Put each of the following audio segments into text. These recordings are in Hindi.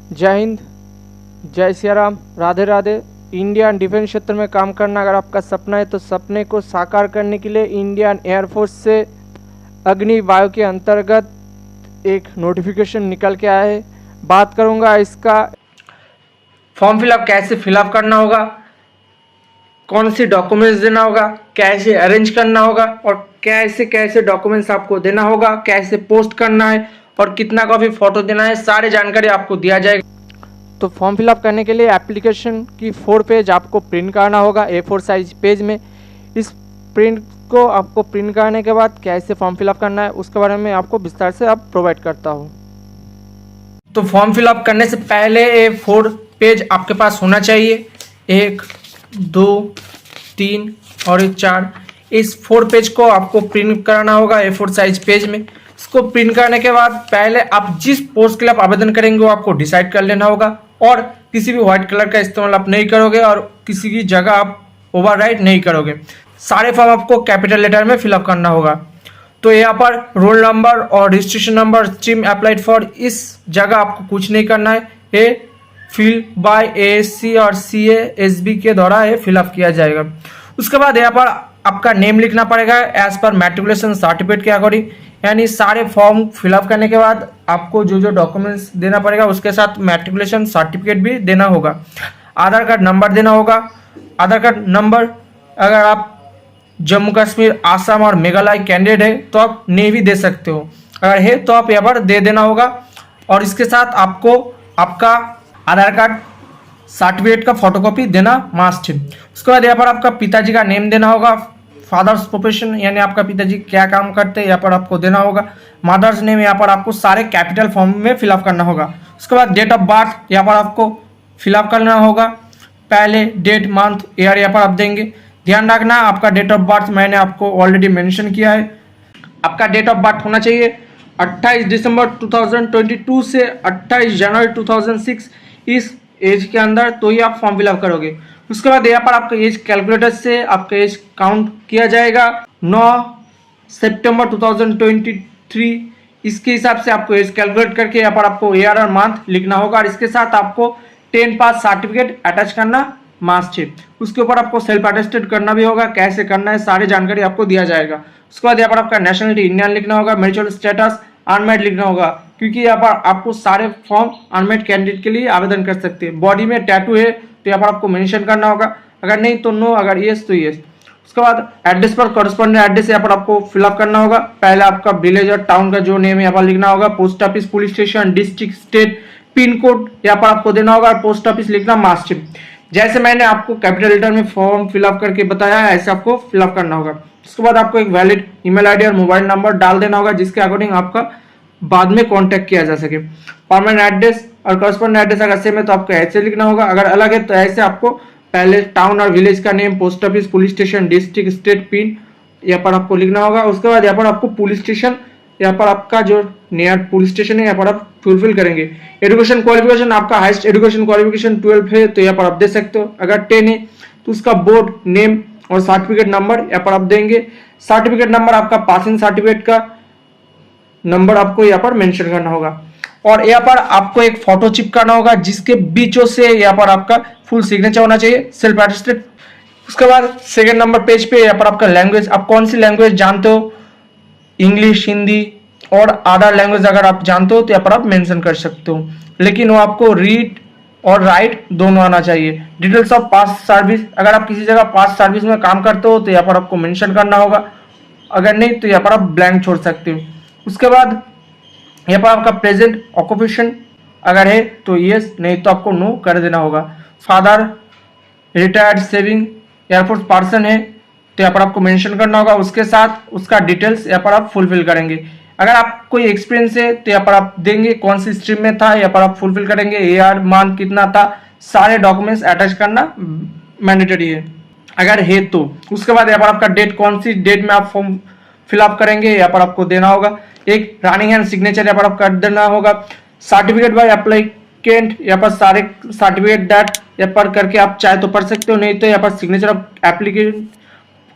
जय हिंद, जय सिया राम, राधे राधे। इंडियन डिफेंस क्षेत्र में काम करना अगर आपका सपना है तो सपने को साकार करने के लिए इंडियन एयरफोर्स से अग्नि वायु के अंतर्गत एक नोटिफिकेशन निकल के आया है। बात करूंगा इसका फॉर्म फिलअप कैसे फिलअप करना होगा, कौन सी डॉक्यूमेंट्स देना होगा, कैसे अरेंज करना होगा और कैसे कैसे डॉक्यूमेंट्स आपको देना होगा, कैसे पोस्ट करना है और कितना कॉपी फोटो देना है, सारी जानकारी आपको दिया जाएगा। तो फॉर्म फिलअप करने के लिए एप्लीकेशन की 4 पेज आपको प्रिंट करना होगा A4 साइज पेज में। इस प्रिंट को आपको प्रिंट करने के बाद कैसे फॉर्म फिलअप करना है उसके बारे में आपको विस्तार से अब प्रोवाइड करता हूँ। तो फॉर्म फिलअप करने से पहले A4 पेज आपके पास होना चाहिए, 1, 2, 3 और 4। इस 4 पेज को आपको प्रिंट कराना होगा A4 साइज पेज में। इसको प्रिंट करने के बाद पहले आप जिस पोस्ट के लिए आप आवेदन करेंगे वो आपको डिसाइड कर लेना होगा और किसी भी व्हाइट कलर का इस्तेमाल आप नहीं करोगे और किसी की जगह आप ओवरराइट नहीं करोगे। सारे फॉर्म आपको कैपिटल लेटर में फिलअप करना होगा। तो यहाँ पर रोल नंबर और registration number stream applied for, इस जगह आपको कुछ नहीं करना है। ये फिल बाय ASC और CASB के द्वारा ये फिलअप किया जाएगा। उसके बाद यहाँ पर आपका नेम लिखना पड़ेगा एज पर मैट्रिकुलेशन सर्टिफिकेट के अकॉर्डिंग। यानी सारे फॉर्म फिलअप करने के बाद आपको जो जो डॉक्यूमेंट्स देना पड़ेगा उसके साथ मैट्रिकुलेशन सर्टिफिकेट भी देना होगा। आधार कार्ड नंबर देना होगा। आधार कार्ड नंबर अगर आप जम्मू कश्मीर, आसाम और मेघालय कैंडिडेट है तो आप नहीं भी दे सकते हो, अगर है तो आप यहाँ पर दे देना होगा। और इसके साथ आपको आपका आधार कार्ड सर्टिफिकेट का फोटोकॉपी देना मस्ट है। उसके बाद यहाँ पर आपका पिताजी का नेम देना होगा, फादर्स प्रोफेशन यानी आपका पिताजी क्या काम करते हैं यहाँ पर आपको देना होगा। मदर्स नेम यहाँ पर आपको सारे कैपिटल फॉर्म में फिलअप करना होगा। उसके बाद डेट ऑफ बर्थ यहाँ पर आपको फिलअप करना होगा। पहले डेट, मंथ, ईयर यहाँ पर आप देंगे। ध्यान रखना आपका डेट ऑफ बर्थ मैंने आपको ऑलरेडी मेंशन किया है। आपका डेट ऑफ बर्थ होना चाहिए 28 दिसंबर 2022 से 28 जनवरी 2006, इस एज के अंदर तो ही आप फॉर्म फिलअप करोगे। उसके बाद यहाँ पर आपका एज कैलकुलेटर से आपका एज काउंट किया जाएगा 9 सितंबर 2023। इसके हिसाब से आपको एज कैलकुलेट करके यहाँ पर आपको ईयर और मंथ लिखना होगा और इसके साथ आपको 10 पास सर्टिफिकेट अटैच करना मस्ट है। उसके ऊपर आपको सेल्फ अटेस्टेड करना भी होगा, कैसे करना है सारी जानकारी आपको दिया जाएगा। उसके बाद यहाँ पर आपका नेशनलिटी इंडियन लिखना होगा, मैरिटल स्टेटस अनमैरिड लिखना होगा क्योंकि यहाँ पर आपको सारे फॉर्म अनमैरिड कैंडिडेट के लिए आवेदन कर सकते हैं। बॉडी में टैटू है तो यहाँ पर आपको मेंशन करना होगा, अगर नहीं तो नो, अगर यस तो यस। उसके बाद एड्रेस पर कॉरेस्पॉन्डिंग एड्रेस यहाँ पर आपको फिलअप करना होगा। पहले आपका विलेज और टाउन का जो नेम यहाँ पर लिखना होगा, post office, police station, district, state, pin code यहाँ पर आपको देना होगा और पोस्ट ऑफिस लिखना मस्ट है। जैसे मैंने आपको कैपिटल लेटर में फॉर्म फिलअप करके बताया है ऐसे आपको फिलअप करना होगा। उसके बाद आपको एक वैलिड ईमेल आईडी और मोबाइल नंबर डाल देना होगा जिसके अकॉर्डिंग आपका बाद में कांटेक्ट किया जा सके। परमानेंट एड्रेस और कॉरेस्पॉन्डिंग एड्रेस अगर सेम है तो आपको ऐसे लिखना होगा, अगर अलग है तो ऐसे आपको पहले टाउन और विलेज का name, post office, police station, district, state, pin यहाँ पर आपको लिखना होगा। उसके बाद यहाँ पर आपको पुलिस स्टेशन, यहाँ पर आपका जो नियर पुलिस स्टेशन है यहाँ पर आप फुलफिल करेंगे। एजुकेशन क्वालिफिकेशन आपका हाईएस्ट एजुकेशन क्वालिफिकेशन 12 है तो यहाँ पर आप दे सकते हो, अगर 10 है तो उसका बोर्ड नेम और सर्टिफिकेट नंबर यहाँ पर आप देंगे। सर्टिफिकेट नंबर आपका पासिंग सर्टिफिकेट का नंबर आपको यहाँ पर मेंशन करना होगा और यहाँ पर आपको एक फोटो चिपकाना होगा जिसके बीचों से यहाँ पर आपका फुल सिग्नेचर होना चाहिए, सेल्फ अटेस्टेड। उसके बाद सेकंड नंबर पेज पे यहाँ पर आपका लैंग्वेज, आप कौन सी लैंग्वेज जानते हो, इंग्लिश, हिंदी और अदर लैंग्वेज अगर आप जानते हो तो यहाँ पर आप मेंशन कर सकते हो, लेकिन वो आपको रीड और राइट दोनों आना चाहिए। डिटेल्स ऑफ पास्ट सर्विस, अगर आप किसी जगह पास्ट सर्विस में काम करते हो तो यहाँ पर आपको मेंशन करना होगा, अगर नहीं तो यहाँ पर आप ब्लैंक छोड़ सकते हो। उसके बाद यहाँ पर आपका प्रेजेंट ऑक्यूपेशन अगर है तो यस, नहीं तो आपको नो कर देना होगा। Father retired saving air force person है तो यहाँ पर आपको मेंशन करना होगा, उसके साथ उसका डिटेल्स यहाँ पर आप फुलफिल करेंगे। अगर आप कोई एक्सपीरियंस है तो यहाँ पर आप देंगे कौन सी स्ट्रीम में था, यहाँ पर आप फुलफिल करेंगे, ईयर मंथ कितना था, सारे डॉक्यूमेंट्स अटैच करना मैंडेटरी है अगर है तो। उसके बाद यहाँ पर आपका डेट, कौन सी डेट में आप फॉर्म फिलअप करेंगे यहाँ पर आपको देना होगा। एक रनिंग हैंड सिग्नेचर यहाँ पर आप कर देना होगा। सर्टिफिकेट बाय एप्लीकेंट, यहाँ पर सारे सर्टिफिकेट दैट यहाँ पर करके आप चाहे तो पढ़ सकते हो, नहीं तो यहाँ पर सिग्नेचर ऑफ एप्लीकेंट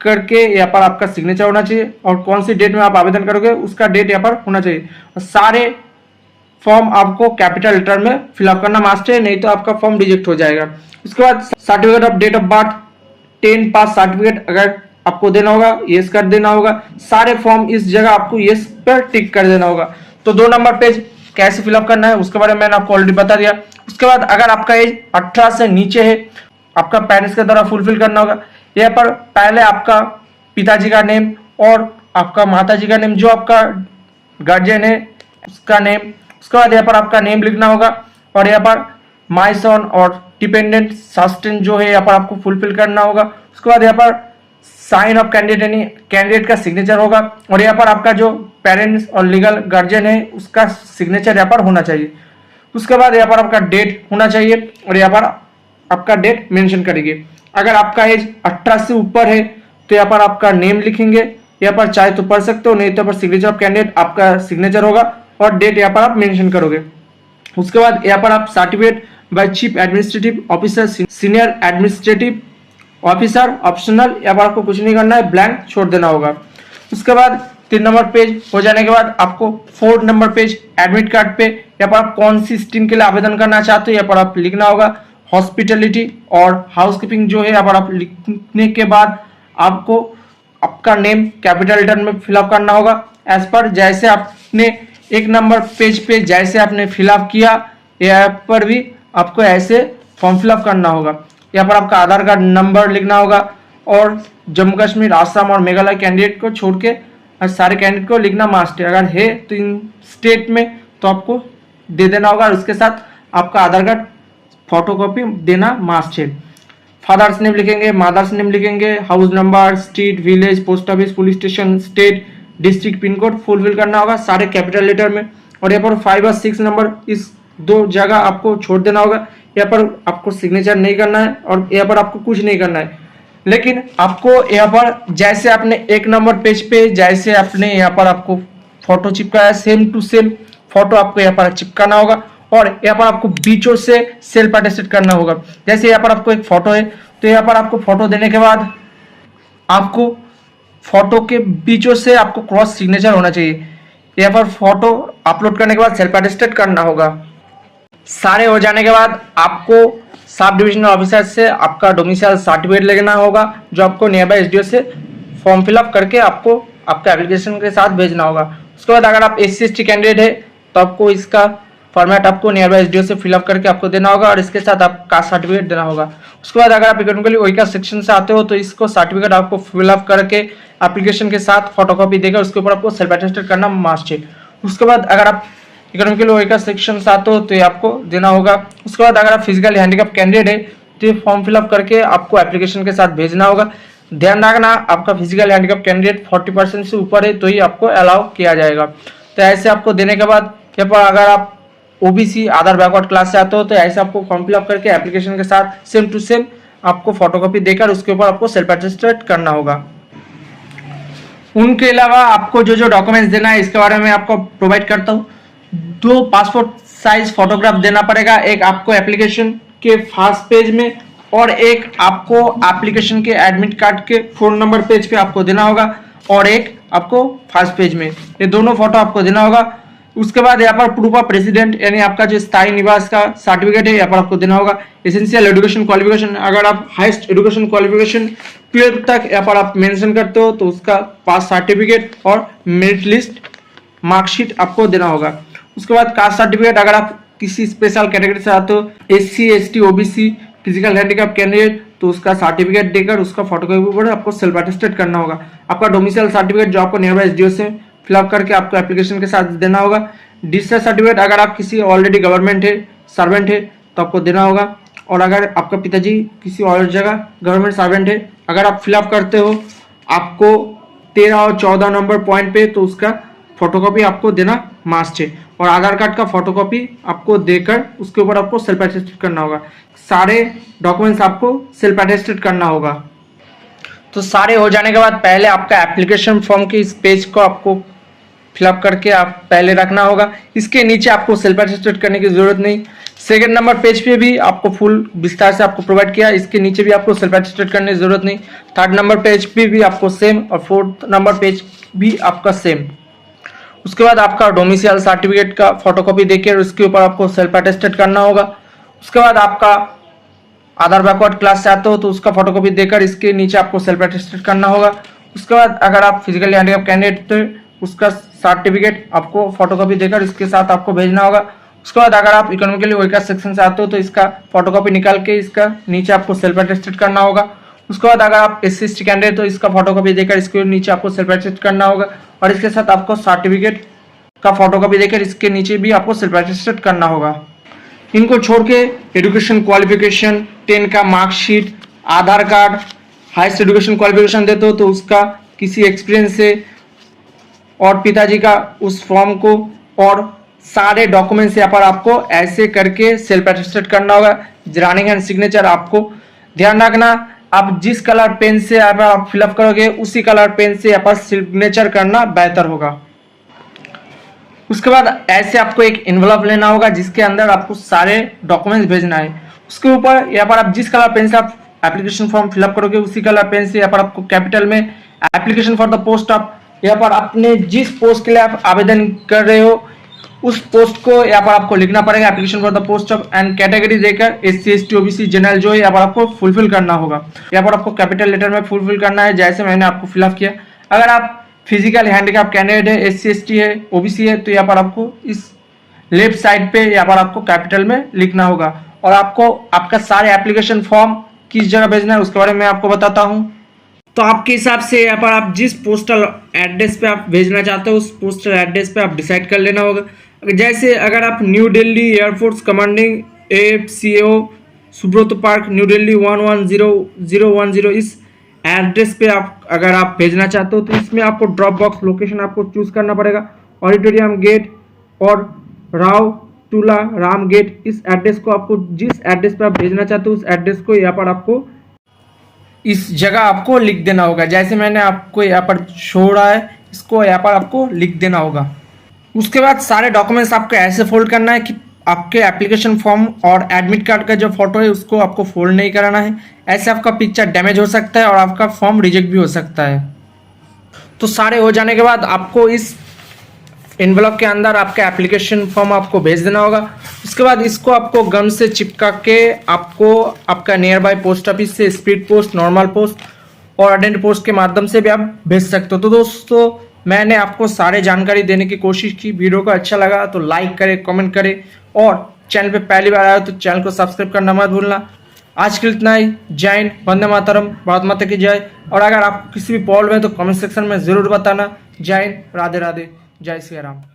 करके यहाँ पर आपका सिग्नेचर होना चाहिए और कौन सी डेट में आप आवेदन करोगे उसका डेट यहाँ पर होना चाहिए। और सारे फॉर्म आपको कैपिटल लेटर में फिलअप करना मस्ट है, नहीं तो आपका फॉर्म रिजेक्ट हो जाएगा। उसके बाद certificate of date of birth, 10 pass certificate अगर आपको देना होगा, यस कर देना होगा। सारे फॉर्म इस जगह आपको यस पर टिक कर देना होगा। तो 2 नंबर पेज कैसे फिलअप करना है उसके बारे में मैंने आपको ऑलरेडी बता दिया। उसके बाद अगर आपका एज 18 से नीचे है, आपका पेरेंट्स के द्वारा फुलफिल करना होगा। यहाँ पर पहले आपका पिताजी का नेम और आपका माताजी का नेम, जो आपका गार्जियन है उसका नेम। उसके बाद यहाँ पर आपका नेम लिखना होगा और यहाँ पर माई सन और डिपेंडेंट सस्टेन जो है यहाँ पर आपको फुलफिल करना होगा। उसके बाद यहाँ पर साइन ऑफ कैंडिडेट यानी कैंडिडेट का सिग्नेचर होगा और यहाँ पर आपका जो पेरेंट्स और लीगल गार्जियन है उसका सिग्नेचर यहाँ पर होना चाहिए। उसके बाद यहाँ पर आपका डेट होना चाहिए और यहाँ पर आपका डेट मेंशन करेंगे। अगर आपका एज 18 से ऊपर है तो यहाँ पर आपका नेम लिखेंगे, यहाँ पर चाहे तो पढ़ सकते हो, नहीं तो पर सिग्नेचर ऑफ कैंडिडेट आपका सिग्नेचर होगा और डेट यहाँ पर आप मेंशन करोगे। उसके बाद यहाँ पर आप certificate by chief administrative officer, senior administrative officer, optional, यहाँ पर आपको कुछ नहीं करना है, ब्लैंक छोड़ देना होगा। उसके बाद 3 नंबर पेज हो जाने के बाद आपको 4 नंबर पेज एडमिट कार्ड पे यहाँ पर आप कौन सी स्ट्रीम के लिए आवेदन करना चाहते हो यहाँ पर आप लिखना होगा। हॉस्पिटलिटी और हाउसकीपिंग जो है यहाँ पर आप लिखने के बाद आपको आपका नेम कैपिटल लेटर में फिलअप करना होगा एज पर जैसे आपने 1 नंबर पेज पे जैसे आपने फिलअप किया यहाँ पर भी आपको ऐसे फॉर्म फिलअप करना होगा। यहाँ पर आपका आधार कार्ड नंबर लिखना होगा और जम्मू कश्मीर, आसाम और मेघालय कैंडिडेट को छोड़ के सारे कैंडिडेट को लिखना मस्ट है। अगर है तो इन स्टेट में तो आपको दे देना होगा और उसके साथ आपका आधार कार्ड फोटोकॉपी देना मस्ट है। फादर्स नेम लिखेंगे, मदर्स नेम लिखेंगे, house number, street, village, post office, police station, state, district, pin code fulfil करना होगा सारे कैपिटल लेटर में। और यहाँ पर 5 और 6 नंबर इस 2 जगह आपको छोड़ देना होगा। यहाँ पर आपको सिग्नेचर नहीं करना है और यहाँ पर आपको कुछ नहीं करना है, लेकिन आपको यहाँ पर जैसे आपने 1 नंबर पेज पे जैसे आपने यहाँ पर आपको फोटो चिपकाया सेम टू सेम फोटो आपको यहाँ पर चिपकाना होगा और यहाँ पर आपको बीचों से सेल्फ अटेस्टेड करना होगा। जैसे यहाँ पर आपको एक फोटो है तो यहाँ पर आपको फोटो देने के बाद आपको फोटो के बीचों से आपको क्रॉस सिग्नेचर होना चाहिए। यहाँ पर फोटो अपलोड करने के बाद सेल्फ अटेस्टेड करना होगा। सारे हो जाने के बाद आपको सब डिविजनल ऑफिसर से आपका डोमिसाइल सर्टिफिकेट लेना होगा जो आपको नियर बाय एसडीओ से फॉर्म फिलअप करके आपको आपका एप्लीकेशन के साथ भेजना होगा। उसके बाद अगर आप SC/ST कैंडिडेट है तो आपको इसका फॉर्मेट आपको नियर बाय एसडीओ से फिलअप करके आपको देना होगा और इसके साथ आप कास्ट सर्टिफिकेट देना होगा। उसके बाद अगर आप इकोनॉमिकली वीकर सेक्शन से आते हो तो इसको सर्टिफिकेट आपको फिलअप करके एप्लीकेशन के साथ फोटोकॉपी देकर उसके ऊपर आपको सेल्फ अटेस्टेड करना मस्ट है। उसके बाद अगर आप इकोनॉमिकली वीकर सेक्शन से आते हो तो ये आपको देना होगा। उसके बाद अगर आप फिजिकली हैंडीकैप कैंडिडेट है तो ये फॉर्म फिलअप करके आपको एप्लीकेशन के साथ भेजना होगा। ध्यान रखना आपका फिजिकल हैंडीकैप कैंडिडेट 40% से ऊपर है तो ही आपको अलाउ किया जाएगा। तो ऐसे आपको देने के बाद यहाँ पर अगर आप OBC अदर बैकवर्ड क्लास से आते हो तो ऐसे आपको फॉर्म फिलअप करके एप्लीकेशन के साथ सेम टू सेम आपको फोटोकॉपी देकर उसके ऊपर आपको सेल्फ अटेस्टेड करना होगा। उनके अलावा आपको जो जो डॉक्यूमेंट्स देना है इसके बारे में आपको प्रोवाइड करता हूँ। 2 पासपोर्ट साइज फोटोग्राफ देना पड़ेगा, एक आपको एप्लीकेशन के फर्स्ट पेज में और एक आपको एप्लीकेशन के एडमिट कार्ड के 4 नंबर पेज पे आपको देना होगा और एक आपको फर्स्ट पेज में, ये दोनों फोटो आपको देना होगा। उसके बाद यहाँ पर प्रूफ ऑफ रेसिडेंट यानी आपका जो स्थायी निवास का सर्टिफिकेट है यहाँ पर आपको देना होगा। एसेंशियल एजुकेशन क्वालिफिकेशन, अगर आप हाईएस्ट एजुकेशन क्वालिफिकेशन 12th तक यहाँ पर आप मेंशन करते हो तो उसका पास सर्टिफिकेट और मेरिट लिस्ट मार्कशीट आपको देना होगा। उसके बाद कास्ट सर्टिफिकेट, अगर आप किसी स्पेशल कैटेगरी से आते हो SC ST OBC physical handicap candidate तो उसका सर्टिफिकेट देकर उसका फोटोकॉपी पर आपको सेल्फ अटेस्टेड करना होगा। आपका डोमिसाइल सर्टिफिकेट जो आपको नियर बाय SDO से फिलअप करके आपको एप्लीकेशन के साथ देना होगा। डिस्चार्ज सर्टिफिकेट, अगर आप किसी ऑलरेडी गवर्नमेंट है सर्वेंट है तो आपको देना होगा और अगर आपका पिताजी किसी और जगह गवर्नमेंट सर्वेंट है अगर आप फिलअप करते हो आपको 13 और 14 नंबर पॉइंट पे तो उसका फोटोकॉपी आपको देना मस्ट है और आधार कार्ड का फोटोकॉपी आपको देकर उसके ऊपर आपको सेल्फ अटेस्टेड करना होगा। सारे डॉक्यूमेंट्स आपको सेल्फ अटेस्टेड करना होगा। तो सारे हो जाने के बाद पहले आपका एप्लीकेशन फॉर्म के इस पेज को आपको फिलअप करके आप पहले रखना होगा। इसके नीचे आपको सेल्फ अटेस्टेड करने की जरूरत नहीं। सेकंड नंबर पेज पे भी आपको फुल विस्तार से आपको प्रोवाइड किया, इसके नीचे भी आपको सेल्फ अटेस्टेड करने की जरूरत नहीं। थर्ड नंबर पेज पे भी आपको सेम और 4th नंबर पेज भी आपका सेम। उसके बाद आपका डोमिसाइल सर्टिफिकेट का फोटोकॉपी देकर उसके ऊपर आपको सेल्फ अटेस्टेड करना होगा। उसके बाद आपका आधार बैकवर्ड क्लास से आते हो तो उसका फोटोकॉपी देकर इसके नीचे आपको सेल्फ अटेस्टेड करना होगा। उसके बाद अगर आप फिजिकली हैंडिकैप कैंडिडेट तो उसका सर्टिफिकेट आपको फोटोकॉपी देकर इसके साथ आपको भेजना होगा। उसके बाद अगर आप इकोनॉमिकली वीकर सेक्शन से आते हो तो इसका फोटोकॉपी निकाल के इसका नीचे आपको सेल्फ अटेस्टेड करना होगा। उसके बाद अगर आप SC/ST कैंडिडेट तो इसका फोटोकॉपी देकर इसके नीचे आपको सेल्फ अटेस्टेड करना होगा और इसके साथ आपको सर्टिफिकेट का फोटोकॉपी देकर इसके नीचे भी आपको सेल्फ अटेस्टेड करना होगा। इनको छोड़ के एजुकेशन क्वालिफिकेशन, 10 का मार्कशीट, आधार कार्ड, हाईएस्ट एजुकेशन क्वालिफिकेशन देते हो तो उसका किसी एक्सपीरियंस से और पिताजी का उस फॉर्म को और सारे डॉक्यूमेंट्स यहाँ पर आपको ऐसे करके सेल्फ अटेस्टेड करना होगा। रनिंग एंड सिग्नेचर आपको ध्यान रखना, आप जिस कलर पेन से यहाँ पर आप फिलअप करोगे उसी कलर पेन से यहाँ पर सिग्नेचर करना बेहतर होगा। उसके बाद ऐसे आपको एक एनवलप लेना होगा जिसके अंदर आपको सारे डॉक्यूमेंट्स भेजना है। उसके ऊपर यहाँ पर आप जिस कलर पेन से आप एप्लीकेशन फॉर्म फिलअप करोगे उसी कलर पेन से यहाँ पर आपको कैपिटल में application for the post of, यहाँ पर आपने जिस पोस्ट के लिए आप आवेदन कर रहे हो उस पोस्ट को यहाँ पर आपको लिखना पड़ेगा, application for the post of, and category देकर SC ST OBC जनरल जो है यहाँ पर आपको फुलफिल करना होगा। यहाँ पर आपको कैपिटल लेटर में फुलफिल करना है जैसे मैंने आपको फिलअप किया। अगर आप फिजिकल हैंडीकैप कैंडिडेट है, SC ST है, OBC है तो यहाँ पर आपको इस लेफ्ट साइड पे यहाँ पर आपको कैपिटल में लिखना होगा। और आपको आपका सारे एप्लीकेशन फॉर्म किस जगह भेजना है उसके बारे में आपको बताता हूँ। तो आपके हिसाब से यहाँ पर आप जिस पोस्टल एड्रेस पे आप भेजना चाहते हो उस पोस्टल एड्रेस पे आप डिसाइड कर लेना होगा। जैसे अगर आप new Delhi air force commanding AFCO Subroto park new Delhi 110010 इस एड्रेस पे आप अगर आप भेजना चाहते हो तो इसमें आपको ड्रॉप बॉक्स लोकेशन आपको चूज करना पड़ेगा। ऑडिटोरियम गेट और राव टूला राम गेट, इस एड्रेस को आपको जिस एड्रेस पे आप भेजना चाहते हो उस एड्रेस को यहाँ पर आपको इस जगह आपको लिख देना होगा। जैसे मैंने आपको यहाँ पर शो रहा है इसको यहाँ पर आपको लिख देना होगा। उसके बाद सारे डॉक्यूमेंट्स आपको ऐसे फोल्ड करना है कि आपके एप्लीकेशन फॉर्म और एडमिट कार्ड का जो फोटो है उसको आपको फोल्ड नहीं कराना है, ऐसे आपका पिक्चर डैमेज हो सकता है और आपका फॉर्म रिजेक्ट भी हो सकता है। तो सारे हो जाने के बाद आपको इस एनवलप के अंदर आपका एप्लीकेशन फॉर्म आपको भेज देना होगा। उसके बाद इसको आपको गम से चिपका के आपको आपका नियर बाय पोस्ट ऑफिस से स्पीड पोस्ट, नॉर्मल पोस्ट और अर्जेंट पोस्ट के माध्यम से भी आप भेज सकते हो। तो दोस्तों मैंने आपको सारे जानकारी देने की कोशिश की। वीडियो को अच्छा लगा तो लाइक करें, कमेंट करें और चैनल पे पहली बार आया तो चैनल को सब्सक्राइब करना मत भूलना। आज के लिए इतना ही। जय हिंद, वंदे मातरम, भारत माता की जय। और अगर आपको किसी भी प्रॉब्लम है तो कमेंट सेक्शन में ज़रूर बताना। जय हिंद, राधे राधे, जय श्री राम।